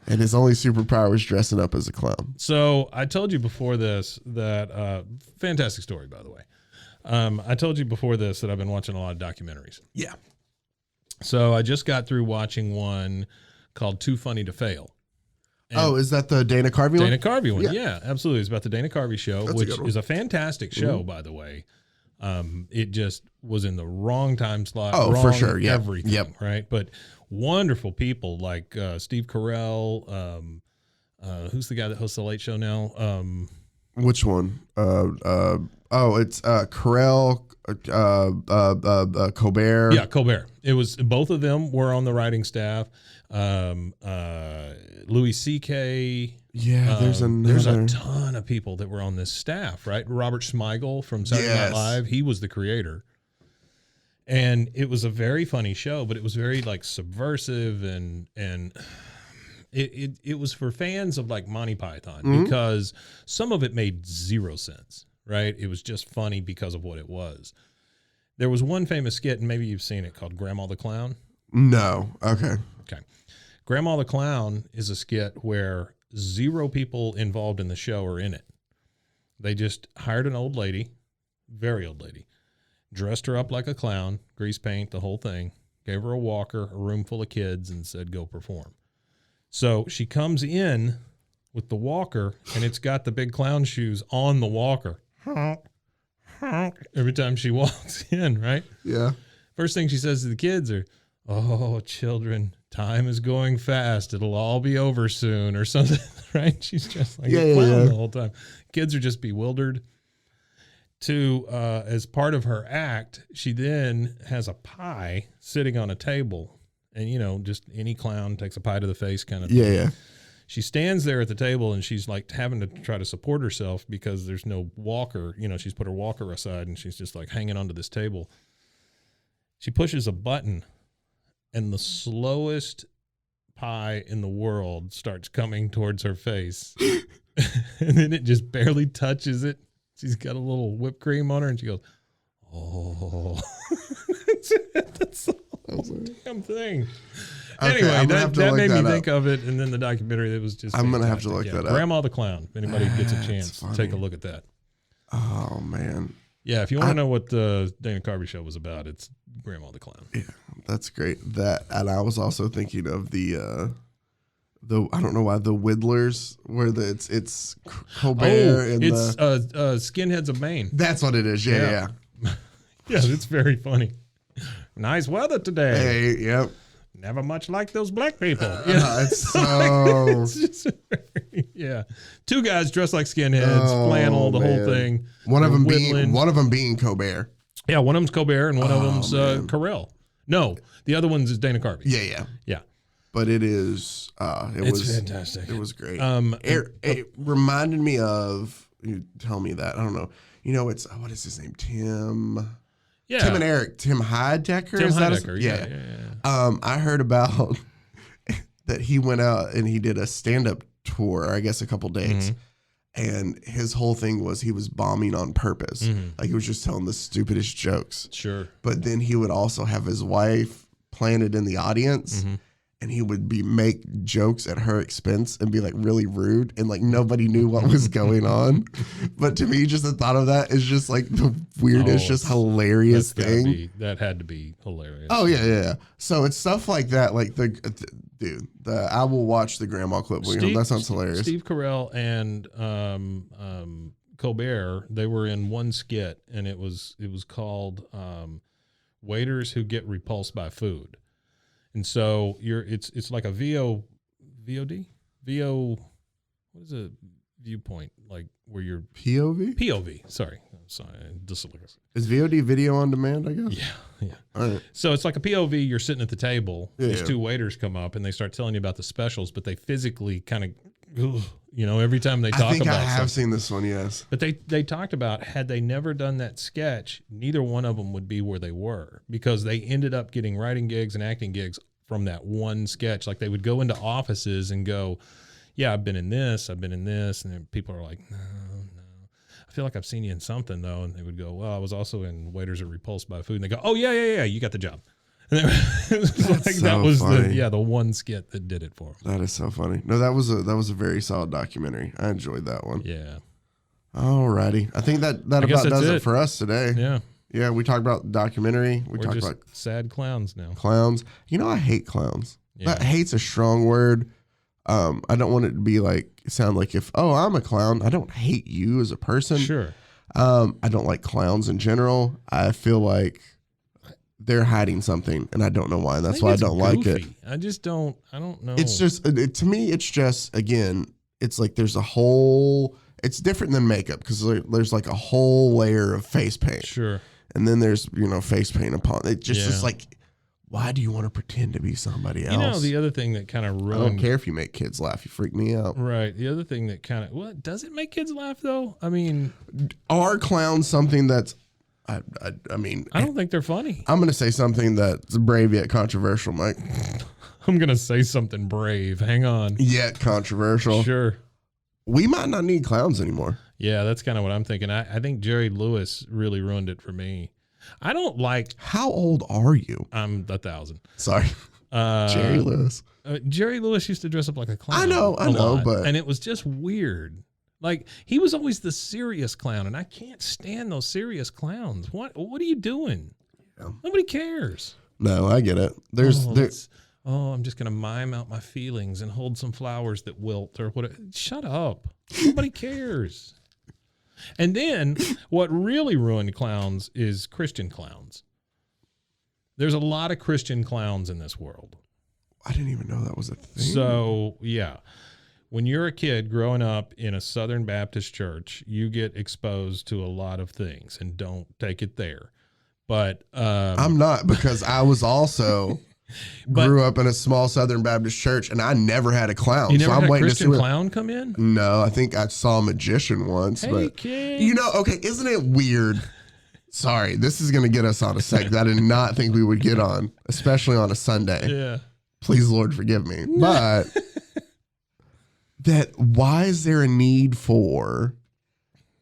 And his only superpower is dressing up as a clown. So I told you before this that, fantastic story, by the way. I told you before this that I've been watching a lot of documentaries. Yeah. So I just got through watching one called Too Funny to Fail. And is that the Dana Carvey one? Dana Carvey one, yeah, absolutely. It's about the Dana Carvey show, which is a fantastic show, by the way. It just was in the wrong time slot. Oh, wrong for sure. Yeah. Everything, right? But wonderful people like Steve Carell. Who's the guy that hosts the Late Show now? Which one? It's Carell, Colbert. Yeah, Colbert. It was both of them were on the writing staff. Louis C.K. Yeah, there's a ton of people that were on this staff, right? Robert Smigel from Saturday Night Live, he was the creator. And it was a very funny show, but it was very like subversive and it was for fans of like Monty Python because some of it made zero sense, right? It was just funny because of what it was. There was one famous skit, and maybe you've seen it, called Grandma the Clown. No. Okay. Grandma the Clown is a skit where zero people involved in the show are in it. They just hired an old lady, very old lady, dressed her up like a clown, grease paint, the whole thing, gave her a walker, a room full of kids, and said, go perform. So she comes in with the walker, and it's got the big clown shoes on the walker. Every time she walks in, right? Yeah. First thing she says to the kids are, oh, children, time is going fast. It'll all be over soon or something, right? She's just like a clown the whole time. Kids are just bewildered. As part of her act, she then has a pie sitting on a table. And, just any clown takes a pie to the face kind of thing. Yeah. She stands there at the table, and she's like having to try to support herself because there's no walker. She's put her walker aside, and she's just like hanging onto this table. She pushes a button, and the slowest pie in the world starts coming towards her face. And then it just barely touches it. She's got a little whipped cream on her, and she goes, oh. That's the whole damn thing. Okay, anyway, that made me think of it, and then the documentary, it was just I'm going to have to look that up. Grandma the Clown. If anybody gets a chance, take a look at that. Oh, man. Yeah, if you want to know what the Dana Carvey show was about, it's Grandma the Clown. Yeah, that's great. And I was also thinking of the I don't know why, the Whittlers, where it's Colbert and it's Skinheads of Maine. That's what it is. Yeah. Yeah, it's very funny. Nice weather today. Hey, yep. Never much like those black people. It's so... it's just yeah. Two guys dressed like skinheads, flannel, the whole thing. One of them being Colbert. Yeah, one of them's Colbert and one of them's Carell. No, the other one's is Dana Carvey. Yeah. But it is. It's fantastic. It was great. It reminded me of. You tell me that I don't know. It's what is his name? Tim. Yeah. Tim and Eric. Tim Heidecker. Tim Heidecker. Yeah. I heard about that he went out and he did a stand-up tour, I guess a couple dates. And his whole thing was he was bombing on purpose. Like he was just telling the stupidest jokes. Sure. But then he would also have his wife planted in the audience. and he would make jokes at her expense and be like really rude, and like nobody knew what was going on. But to me, just the thought of that is just like the weirdest, just hilarious thing. That had to be hilarious. Oh yeah. So it's stuff like that. Like I will watch the grandma clip. That sounds hilarious. Steve Carell and Colbert, they were in one skit, and it was called Waiters Who Get Repulsed by Food. And so it's like a VOD? What is a viewpoint? Like where you're POV, sorry. Dyslexia. Is VOD video on demand, I guess? Yeah. All right. So it's like a POV, you're sitting at the table, these two waiters come up and they start telling you about the specials, but they physically kind of, every time they talk about I have seen this one, yes. But they talked about, had they never done that sketch, neither one of them would be where they were, because they ended up getting writing gigs and acting gigs from that one sketch. Like they would go into offices and go, yeah, I've been in this. And then people are like, no. I feel like I've seen you in something though. And they would go, well, I was also in Waiters Are Repulsed by Food. And they go, oh yeah, you got the job. And that was the one skit that did it for them. That is so funny. No, that was a very solid documentary. I enjoyed that one. Yeah. Alrighty. I think that about does it for us today. Yeah. Yeah, we talked about documentary. We're talked about sad clowns now. Clowns. I hate clowns. Yeah. That hate's a strong word. I don't want it to be sound like I'm a clown. I don't hate you as a person. Sure. I don't like clowns in general. I feel like they're hiding something, and I don't know why. And that's why I don't like it. I don't know. It's just, to me, it's just, again, it's like there's a whole, it's different than makeup because there's like a whole layer of face paint. Sure. And then there's, face paint upon it. It's like, why do you want to pretend to be somebody else? The other thing that kind of ruined. I don't care if you make kids laugh. You freak me out. Right. The other thing that kind of, does it make kids laugh though? I mean, are clowns something that's, I don't think they're funny. I'm going to say something that's brave yet controversial, Mike. I'm going to say something brave. Hang on. Yet controversial. Sure. We might not need clowns anymore. Yeah, that's kind of what I'm thinking. I think Jerry Lewis really ruined it for me. I don't like. How old are you? I'm 1,000. Sorry. Jerry Lewis. Jerry Lewis used to dress up like a clown. I know, and it was just weird. Like he was always the serious clown, and I can't stand those serious clowns. What are you doing? Yeah. Nobody cares. No, I get it. I'm just gonna mime out my feelings and hold some flowers that wilt or whatever. Shut up. Nobody cares. And then what really ruined clowns is Christian clowns. There's a lot of Christian clowns in this world. I didn't even know that was a thing. So, yeah. When you're a kid growing up in a Southern Baptist church, you get exposed to a lot of things, and don't take it there. But I'm not, because I was also grew up in a small Southern Baptist church, and I never had a clown. You never had a waiting Christian to see clown come in? No, I think I saw a magician once. Hey, but kids. Okay, isn't it weird? Sorry, this is going to get us on a segment that I did not think we would get on, especially on a Sunday. Yeah. Please, Lord, forgive me. But why is there a need for,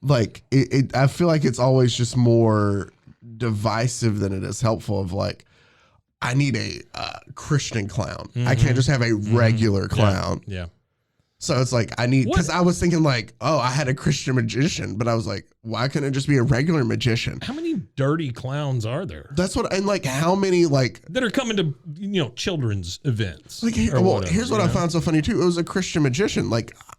I feel like it's always just more divisive than it is helpful of I need a Christian clown. Mm-hmm. I can't just have a regular clown. Yeah. So it's because I was thinking I had a Christian magician, but I was like, why couldn't it just be a regular magician? How many dirty clowns are there? That's what, and how many that are coming to, children's events. Here's what I found so funny too. It was a Christian magician.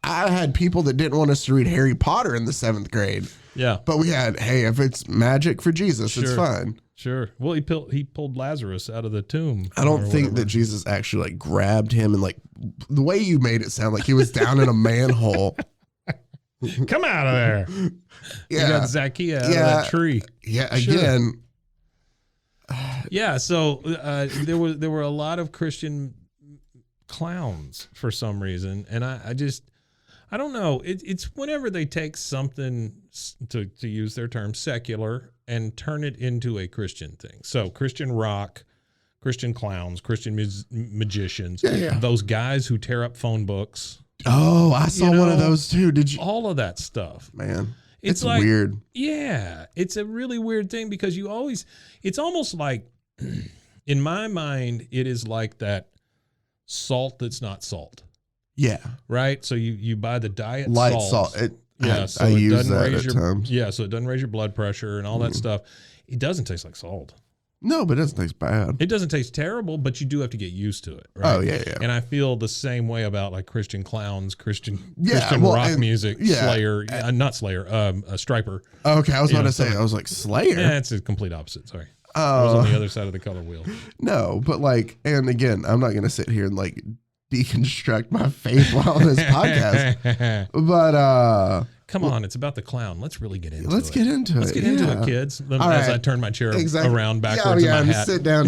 I had people that didn't want us to read Harry Potter in the 7th grade. Yeah. But we had, hey, if it's magic for Jesus, it's fine. Sure. Well, he pulled Lazarus out of the tomb. I don't think that Jesus actually grabbed him and the way you made it sound like he was down in a manhole. Come out of there. Yeah. You got Zacchaeus out of that tree. Yeah. Again. Yeah. So there were a lot of Christian clowns for some reason, and I don't know. It's whenever they take something, to use their term, secular, and turn it into a Christian thing. So Christian rock, Christian clowns, Christian magicians, those guys who tear up phone books. Oh, I saw one of those too. Did you? All of that stuff. Man, it's weird. Yeah, it's a really weird thing because it's almost like, in my mind, it is like that salt that's not salt. Yeah. Right. So you buy the diet light salt. So I use that at times. Yeah. So it doesn't raise your blood pressure and all that stuff. It doesn't taste like salt. No, but it doesn't taste bad. It doesn't taste terrible, but you do have to get used to it. Right? Oh, yeah. And I feel the same way about like Christian clowns, Christian well, rock music, yeah. Slayer, not Slayer, Striper. Okay, I was about to say, I was like, Slayer? Yeah, it's a complete opposite, sorry. I was on the other side of the color wheel. No, but like, and again, I'm not going to sit here and like deconstruct my faith while on this podcast. But, come on, it's about the clown. Let's really get into it. Let's get into it, kids. As I turn my chair around backwards in my hat. Sit down,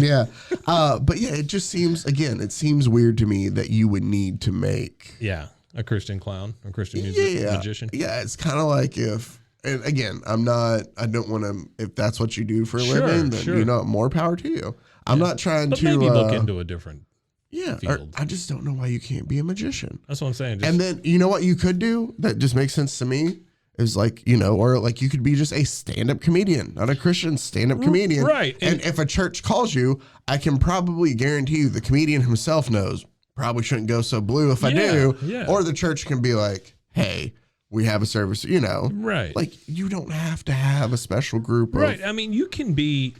but yeah, it just seems, again, it seems weird to me that you would need to make. Yeah, a Christian clown, a Christian magician. Yeah, it's kind of like and again, I don't want to, if that's what you do for a living, then, more power to you. I'm not trying to. Maybe look into a different field. I just don't know why you can't be a magician. That's what I'm saying. And then, you know what you could do that just makes sense to me is like, or like you could be just a stand-up comedian, not a Christian stand-up comedian. Right. And if a church calls you, I can probably guarantee you the comedian himself knows probably shouldn't go so blue if I do. Yeah. Or the church can be like, hey, we have a service, Right. Like you don't have to have a special group. Right. I mean, you can be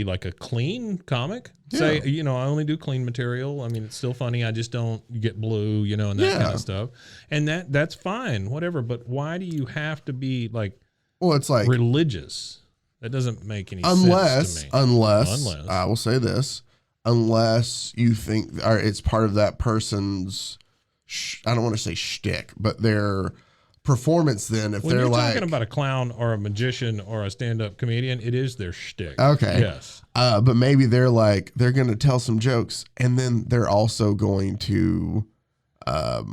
like a clean comic. Say, I only do clean material. I mean, it's still funny. I just don't get blue, and that kind of stuff. And that's fine, whatever. But why do you have to be like, it's like religious? That doesn't make any sense to me. Unless I will say this, unless you think it's part of that person's, I don't want to say shtick, but their performance. Then if when they're you're like talking about a clown or a magician or a stand-up comedian, it is their shtick. Okay. Yes. But maybe they're going to tell some jokes, and then they're also going to, I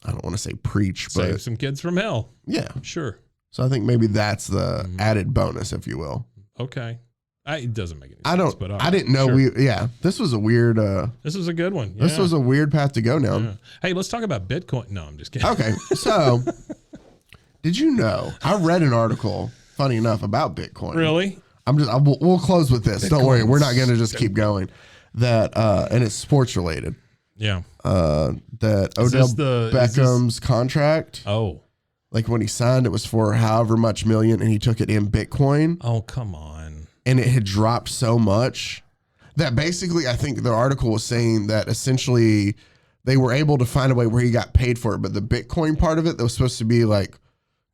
don't want to say preach, but save some kids from hell. Yeah, sure. So I think maybe that's the added bonus, if you will. Okay. It doesn't make any sense. I didn't know this was a weird. This was a good one. Yeah. This was a weird path to go down. Yeah. Hey, let's talk about Bitcoin. No, I'm just kidding. Okay. So did you know, I read an article, funny enough, about Bitcoin. Really? We'll close with this. Don't worry. We're not going to just keep going. That, and it's sports related. Yeah. That Odell Beckham's contract. Oh. Like when he signed, it was for however much million, and he took it in Bitcoin. Oh, come on. And it had dropped so much that basically, I think the article was saying that essentially they were able to find a way where he got paid for it. But the Bitcoin part of it that was supposed to be like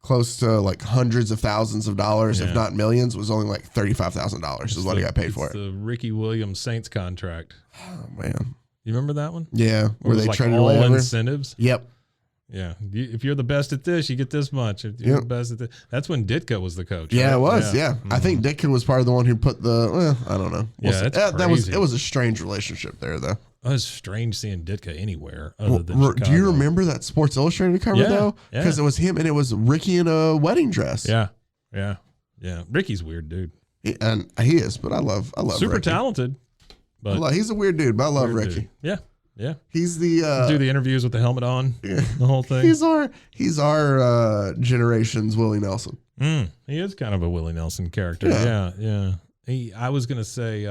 close to like hundreds of thousands of dollars, if not millions, was only like $35,000 is what he got paid for it. The Ricky Williams Saints contract. Oh, man. You remember that one? Yeah. Where they traded all incentives? Yep. Yeah. If you're the best at this, you get this much. If you're the best at this. That's when Ditka was the coach. Yeah, right? it was. Yeah. I think Ditka was part of the one who put I don't know. It was a strange relationship there, though. It was strange seeing Ditka anywhere other than Chicago. Do you remember that Sports Illustrated cover, though? Because it was him and it was Ricky in a wedding dress. Yeah. Yeah. Yeah. Ricky's a weird dude. And he is, but I love super Ricky. Talented. But he's a weird dude, but I love Ricky. Dude. Yeah. Yeah, he's the do the interviews with the helmet on, the whole thing. He's our generation's Willie Nelson. He is kind of a Willie Nelson character. Yeah. I was gonna say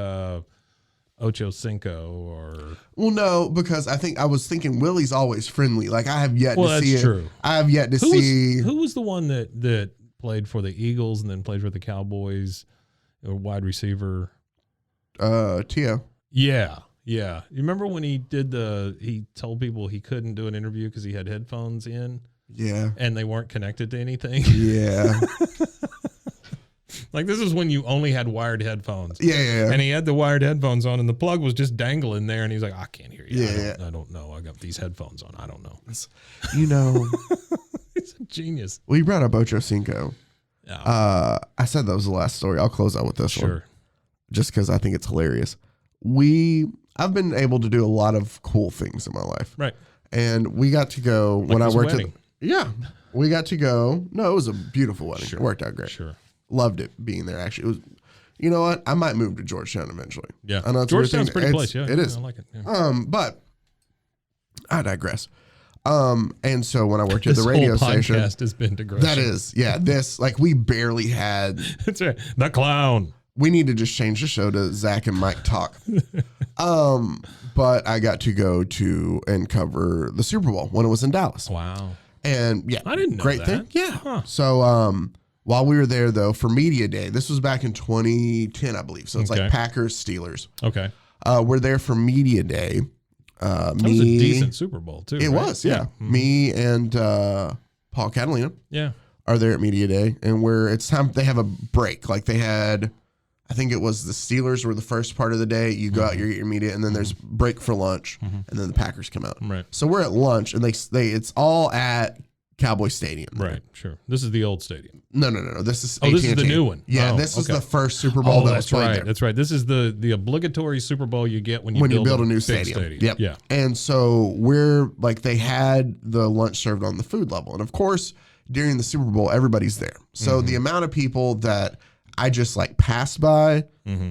Ocho Cinco or no, because I was thinking Willie's always friendly. Like I have yet to see it. True. I have yet to see who was the one that played for the Eagles and then played for the Cowboys, a wide receiver. Tio. Yeah. Yeah. You remember when he told people he couldn't do an interview because he had headphones in? Yeah. And they weren't connected to anything? Yeah. Like this is when you only had wired headphones. Yeah. And he had the wired headphones on and the plug was just dangling there and he's like, I can't hear you. Yeah. I don't know. I got these headphones on. I don't know. He's a genius. Well, you brought up Ocho Cinco. I said that was the last story. I'll close out with this one. Just because I think it's hilarious. I've been able to do a lot of cool things in my life. Right. And we got to go when I worked wedding. We got to go. No, it was a beautiful wedding. Sure. It worked out great. Sure. Loved it being there. Actually, it was. You know what? I might move to Georgetown eventually. Yeah. I know Georgetown's a pretty place. Yeah. It is. I like it. Yeah. But I digress. And so when I worked at the radio station, this podcast has been digression. That is, this we barely had. That's right. The clown. We need to just change the show to Zach and Mike talk. but I got to go to and cover the Super Bowl when it was in Dallas. Wow. And yeah, I didn't know great that. thing. Yeah. Huh. So while we were there though for Media Day, this was back in 2010, I believe. So it's like Packers Steelers. Okay. We're there for Media Day. That was a decent Super Bowl too. It was, yeah. Mm-hmm. Me and Paul Catalina. Yeah. Are there at Media Day, and it's time they have a break. Like they had, I think it was the Steelers were the first part of the day. You go out, you get your media, and then there's break for lunch, and then the Packers come out. Right. So we're at lunch, and it's all at Cowboy Stadium. Right. Sure. This is the old stadium. No. This is this is the new one. Yeah, this is the first Super Bowl that was played there. That's right. This is the obligatory Super Bowl you get when you build a new stadium. Yep. Yeah. And so we're like they had the lunch served on the food level, and of course during the Super Bowl everybody's there. So the amount of people that I just like passed by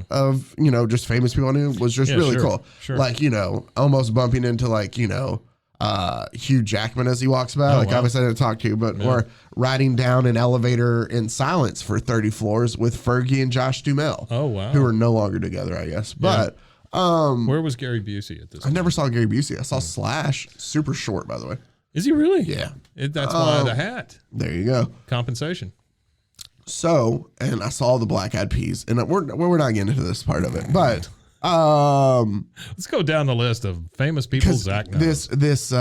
of just famous people I knew was just really cool. Sure. Like almost bumping into like Hugh Jackman as he walks by. Obviously I didn't talk to, but or riding down an elevator in silence for 30 floors with Fergie and Josh Duhamel. Oh wow. Who are no longer together, I guess. But where was Gary Busey at this I never saw Gary Busey. I saw Slash, super short by the way. Is he really? Yeah. That's why the hat. There you go. Compensation. So, and I saw the Black Eyed Peas, and we're not getting into this part of it, but let's go down the list of famous people. Zach knows. This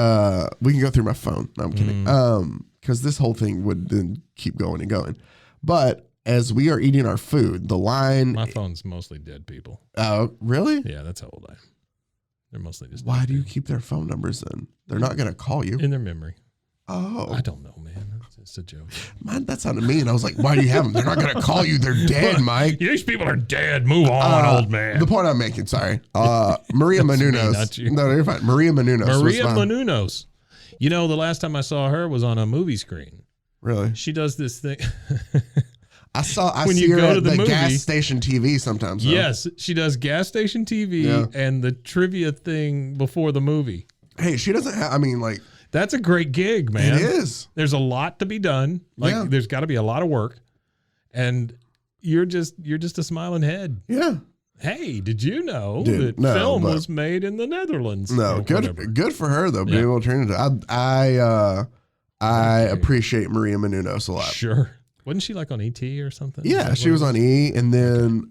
we can go through my phone. No, I'm kidding. Because this whole thing would then keep going and going. But as we are eating our food, the line. My phone's mostly dead people. Oh, really? Yeah, that's how old I am. They're mostly just. Why do you keep their phone numbers then? They're not going to call you. In their memory. Oh. I don't know, man. It's a joke. Man, that sounded mean. I was like, why do you have them? They're not going to call you. They're dead, Mike. These people are dead. Move on, old man. The point I'm making, sorry. Maria Menounos. Not you. No, you're fine. Maria Menounos. Maria Menounos. The last time I saw her was on a movie screen. Really? She does this thing. I see her at the gas station TV sometimes. Though. Yes, she does gas station TV and the trivia thing before the movie. Hey, she doesn't have, that's a great gig, man. It is. There's a lot to be done. There's got to be a lot of work. And you're just a smiling head. Yeah. Hey, did you know that film was made in the Netherlands? No, good for her though. Being able to turn it. I appreciate Maria Menounos a lot. Sure. Wasn't she like on ET or something? Yeah, she was on E, and then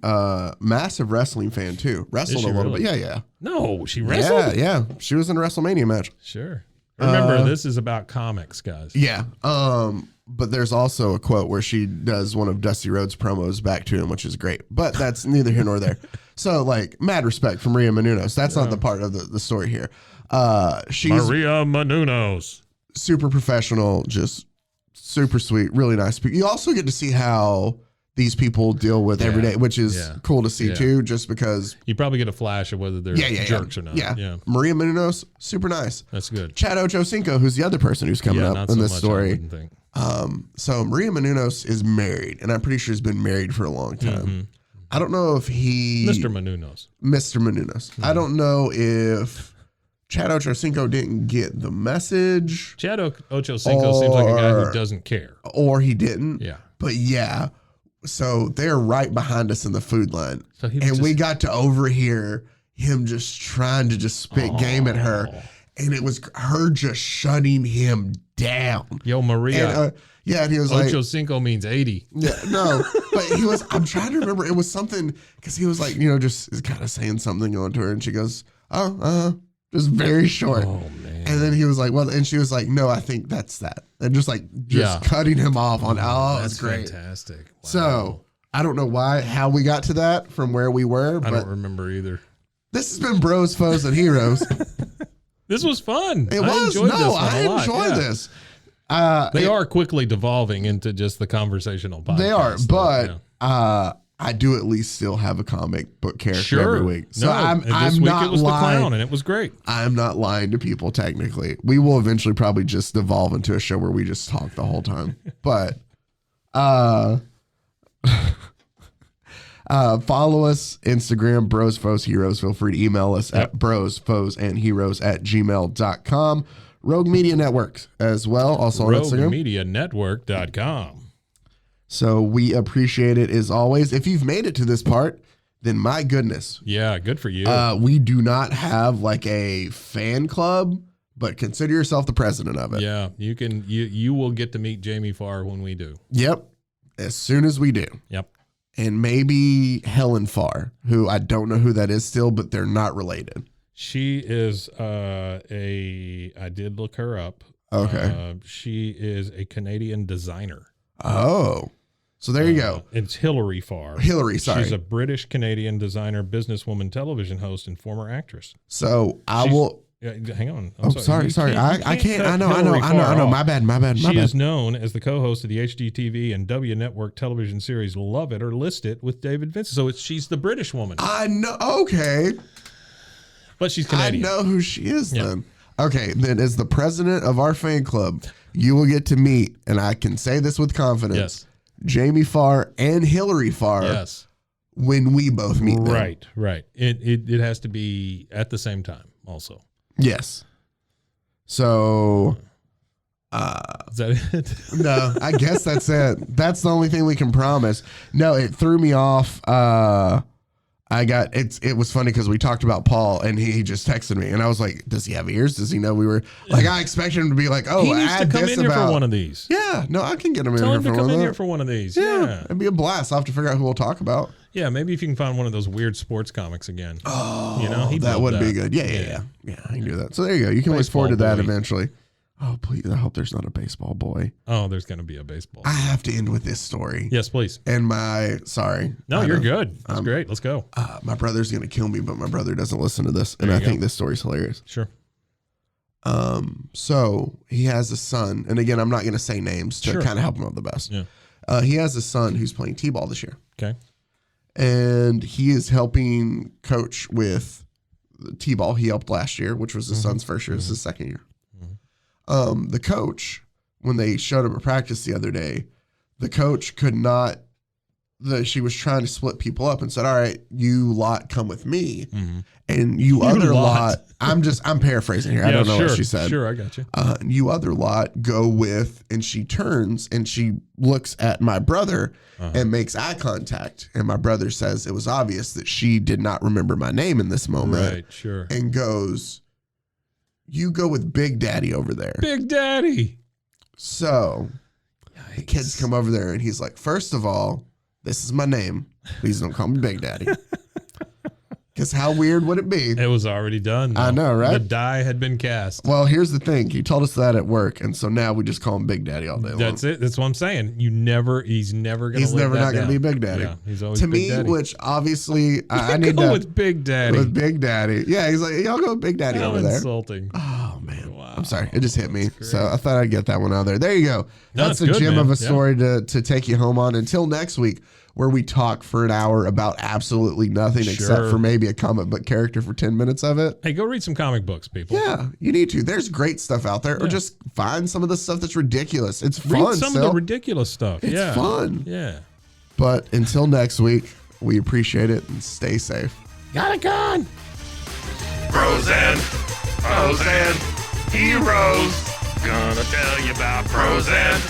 massive wrestling fan too. Wrestled a little bit. Yeah. No, she wrestled? Yeah. She was in a WrestleMania match. Sure. Remember, this is about comics, guys. Yeah. But there's also a quote where she does one of Dusty Rhodes' promos back to him, which is great. But that's neither here nor there. So, mad respect for Maria Menounos. That's not the part of the story here. She's Maria Menounos. Super professional, just super sweet, really nice. You also get to see how these people deal with every day, which is cool to see too, just because you probably get a flash of whether they're jerks or not. Yeah. Maria Menounos, super nice. That's good. Chad Ochocinco, who's the other person who's coming up in this story. So Maria Menounos is married, and I'm pretty sure he's been married for a long time. I don't know if Mr. Menounos. I don't know if Chad Ochocinco didn't get the message. Chad Ochocinco seems like a guy who doesn't care. Or he didn't. Yeah. But yeah. So they're right behind us in the food line. So we got to overhear him just trying to just spit game at her. And it was her just shutting him down. Yo, Maria. And he was Ochocinco means 80. Yeah, no. But I'm trying to remember. It was something, because he was just kind of saying something on to her. And she goes, just very short. Oh, man. And then he was like, well, and she was like, no, I think that's that. And just cutting him off on, that's great. Fantastic. Wow. So I don't know how we got to that from where we were. I don't remember either. This has been Bros, Foes, and Heroes. This was fun. I enjoyed this. They are quickly devolving into just the conversational podcast. They are, but I do at least still have a comic book character every week. So I'm not it was lying. The clown, and it was great. I'm not lying to people technically. We will eventually probably just devolve into a show where we just talk the whole time. But follow us, Instagram, Bros, Foes, Heroes. Feel free to email us at brosfoesandheroes@gmail.com. Rogue Media Networks as well, also on Instagram. RogueMediaNetwork.com. So we appreciate it as always. If you've made it to this part, then my goodness. Yeah, good for you. We do not have like a fan club, but consider yourself the president of it. Yeah, you will get to meet Jamie Farr when we do. Yep. As soon as we do. Yep. And maybe Helen Farr, who I don't know who that is still, but they're not related. She is I did look her up. Okay. She is a Canadian designer. Oh. So there you go. It's Hillary Farr. Hillary, sorry. She's a British Canadian designer, businesswoman, television host, and former actress. So hang on. Sorry. I can't. I know. My bad. She is known as the co-host of the HGTV and W Network television series Love It or List It with David Vincent. So she's the British woman. I know. Okay. But she's Canadian. I know who she is then. Okay. Then as the president of our fan club, you will get to meet, and I can say this with confidence. Yes. Jamie Farr and Hillary Farr. Yes. When we both meet them. Right. It has to be at the same time also. Yes. So, is that it? No, I guess that's it. That's the only thing we can promise. No, it threw me off. It was funny because we talked about Paul and he just texted me and I was like, does he have ears? Does he know we were like, I expected him to be like, oh, he needs to come in here for one of these. Yeah, no, I can get him in Tell here him for to one come of in those. here for one of these. Yeah, it'd be a blast. I'll have to figure out who we'll talk about. Yeah, maybe if you can find one of those weird sports comics again. Oh, he'd that would love be good. Yeah, I can do that. So there you go. You can look forward to that eventually. Oh, please. I hope there's not a baseball boy. Oh, there's going to be a baseball. I have to end with this story. Yes, please. And sorry. No, you're good. That's great. Let's go. My brother's going to kill me, but my brother doesn't listen to this. And I think this story's hilarious. Sure. So he has a son. And again, I'm not going to say names to kind of help him out the best. Yeah. He has a son who's playing t-ball this year. Okay. And he is helping coach with t-ball. He helped last year, which was his son's first year. This is his second year. The coach, when they showed up at practice the other day, the coach could not, she was trying to split people up and said, all right, you lot come with me. And you other lot, I'm paraphrasing here. I don't know what she said. Sure, I got you. You other lot go with, and she turns and she looks at my brother and makes eye contact. And my brother says it was obvious that she did not remember my name in this moment. Right, sure. And goes, you go with Big Daddy over there. Big Daddy. So the kids come over there and he's like, first of all, this is my name. Please don't call me Big Daddy. Because how weird would it be? It was already done, though. I know, right? The die had been cast. Well, here's the thing. He told us that at work, and so now we just call him Big Daddy all day long. That's it. That's what I'm saying. He's never going to He's never not going to be Big Daddy. Yeah, he's always to Big me, Daddy. which obviously I need go to with Big Daddy. With Big Daddy. Yeah, he's like, y'all go with Big Daddy How over there. Insulting. Oh, man. Wow. I'm sorry. It just hit me. So I thought I'd get that one out there. There you go. No, That's it's a good, gem man. of a story to take you home on. Until next week, where we talk for an hour about absolutely nothing except for maybe a comic book character for 10 minutes of it. Hey, go read some comic books, people. Yeah, you need to. There's great stuff out there. Or just find some of the stuff that's ridiculous. It's fun. Read some of the ridiculous stuff. It's fun. Yeah. But until next week, we appreciate it and stay safe. Got a gun. Bros and foes and heroes. Gonna tell you about pros and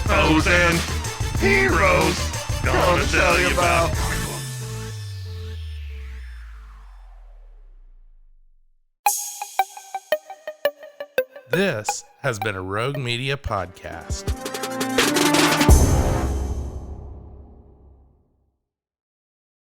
foes and heroes. Gonna tell you about. This has been a Rogue Media podcast.